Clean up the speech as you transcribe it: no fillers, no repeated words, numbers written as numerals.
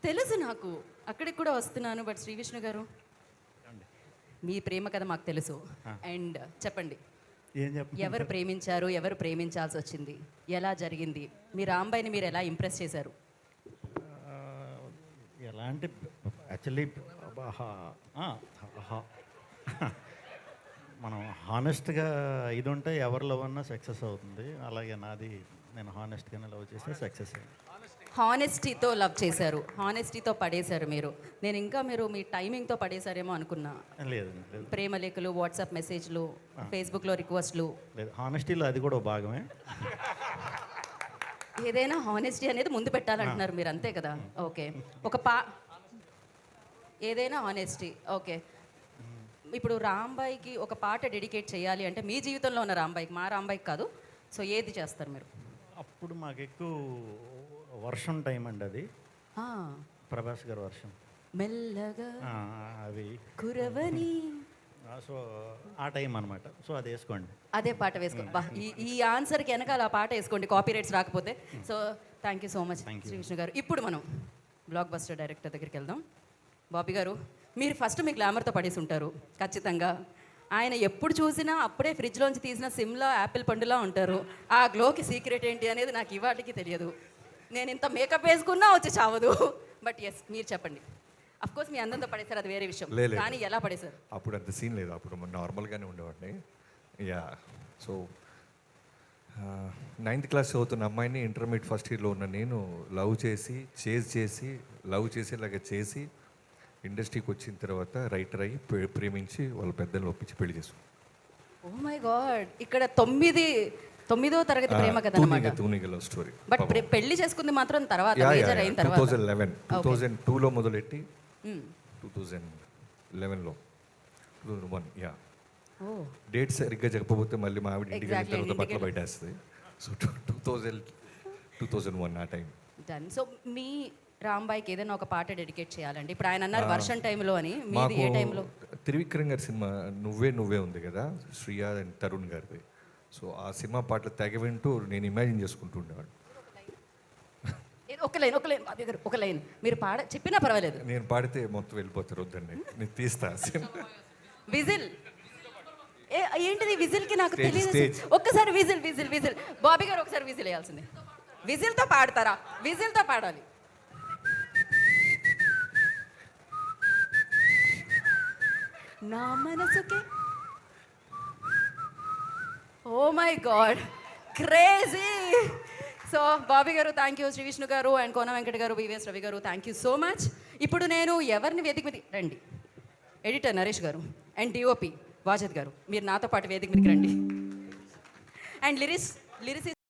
తెలుసు నాకు, అక్కడికి కూడా వస్తున్నాను. బట్ శ్రీ విష్ణు గారు, మీ ప్రేమ కథ మాకు తెలుసు. అండ్ చెప్పండి, ఎవరు ప్రేమించారు, ఎవరు ప్రేమించాల్సి వచ్చింది, ఎలా జరిగింది, మీ రాంబాయిని మీరు ఎలా ఇంప్రెస్ చేశారు? ఎలా అంటే యాక్చువల్లీ మనం హానెస్ట్గా ఇది ఉంటే ఎవరి లవ్ అన్నా సక్సెస్ అవుతుంది. అలాగే నాది, నేను హానెస్ట్గానే లవ్ చేస్తే సక్సెస్ అయ్యింది. హానెస్టీతో లవ్ చేశారు, హానెస్టీతో పడేశారు మీరు. నేను ఇంకా మీరు మీ టైమింగ్తో పడేశారేమో అనుకున్నా. లేదు లేదు, ప్రేమ లేఖలు, వాట్సాప్ మెసేజ్లు, ఫేస్బుక్లో రిక్వెస్ట్లు. లేదు, హానెస్టీలో అది కూడా భాగమే. ఏదైనా హానెస్టీ అనేది ముందు పెట్టాలంటున్నారు మీరు, అంతే కదా? ఓకే, ఏదైనా హానెస్టీ. ఓకే, ఇప్పుడు రాంబాయికి ఒక పాట డెడికేట్ చేయాలి అంటే, మీ జీవితంలో ఉన్న రాంబాయికి, మా రాంబాయికి కాదు, సో ఏది చేస్తారు మీరు? అప్పుడు మాకు ఎక్కువ వర్షం టైం అండి, అది ప్రభాస్ గారు వర్షం మెల్లగా అవి కురవని, సో ఆ టైం అనమాట. సో అది వేసుకోండి, అదే పాట వేసుకోండి. ఈ ఆన్సర్కి వెనకాల ఆ పాట వేసుకోండి, కాపీ రైట్స్ రాకపోతే. So thank you so much Shri Vishnu గారు. ఇప్పుడు మనం బ్లాక్ బస్టర్ డైరెక్టర్ దగ్గరికి వెళ్దాం. బాబీ గారు, మీరు ఫస్ట్ మీ గ్లామర్తో పడేసి ఉంటారు ఖచ్చితంగా. ఆయన ఎప్పుడు చూసినా అప్పుడే ఫ్రిడ్జ్లోంచి తీసిన సిమ్లా యాపిల్ పండులా ఉంటారు. ఆ గ్లోకి సీక్రెట్ ఏంటి అనేది నాకు ఇవాటికి తెలియదు. నేను ఇంత మేకప్ వేసుకున్నా వచ్చి చావదు. బట్ ఎస్, మీరు చెప్పండి. అఫ్కోర్స్ మీ అందంతో పడేశారు, అది వేరే విషయం, కానీ ఎలా పడేశారు? అప్పుడు అంత సీన్ లేదు, అప్పుడు నార్మల్గానే ఉండేవాడిని. యా, సో 9th క్లాస్ చదువుతున్న అమ్మాయిని ఇంటర్మీడియట్ ఫస్ట్ ఇయర్లో ఉన్న నేను లవ్ చేసి, లవ్ చేసేలాగా చేసి ఇండస్ట్రీకి వచ్చిన తర్వాత రైటర్ అయ్యి ప్రేమించి వాళ్ళ పెద్దలు ఒప్పించి పెళ్లి చేసుకున్నాను. ఓ మై గాడ్, ఇక్కడ తొమ్మిదో తరగతి ప్రేమ కథ అన్నమాట. తూనిగ లవ్ స్టోరీ. బట్ పెళ్లి చేసుకుంది మాత్రం తర్వాత, మేజర్ అయిన తర్వాత. 2002లో మొదలెట్టి 2011లో 2001. యా, డేట్ సరిగ్గా చెప్పకపోతే మళ్ళీ మా ఆవిడ ఇంటికి వెళ్ళిన తర్వాత బట్టలు బయటేస్తుంది. సో 2001 ఆ టైం డన్. సో మీ రాంబాయికి ఏదైనా ఒక పాట డెడికేట్ చేయాలండి. ఇప్పుడు ఆయన అన్నారు వర్షం టైంలో అని, మీది ఏ టైంలో? త్రివిక్రమ్ గారి సినిమా నువ్వే ఉంది కదా, శ్రియా అండ్ తరుణ్ గారిది. సో ఆ సినిమా పాటలు తెగ వింటూ నేను ఇమాజిన్ చేసుకుంటూ ఉండేవాడు. ఒక లైన్ మీరు చెప్పినా పర్వాలేదు. నేను పాడితే మొత్తం వెళ్ళిపోతారు, వద్దండి నేను తీస్తా. విజిల్ ఏంటిది? విజిల్కి నాకు తెలియదు. ఒక్కసారి విజిల్. బాబీ గారు ఒకసారి విజిల్ వేయాల్సిందే. విజిల్తో పాడతారా? విజిల్తో పాడాలి. నా మనసుకే. Oh my god, crazy. So Bobby గారు థ్యాంక్ యూ, శ్రీ విష్ణు గారు అండ్ కోన వెంకట గారు, వివిఎస్ రవి గారు థ్యాంక్ యూ సో మచ్. ఇప్పుడు నేను ఎవరిని వేదిక మీద రండి, ఎడిటర్ నరేష్ గారు అండ్ డిఓపి వాజద్ గారు, మీరు నాతో పాటు వేదిక మీదకి రండి. And lyricist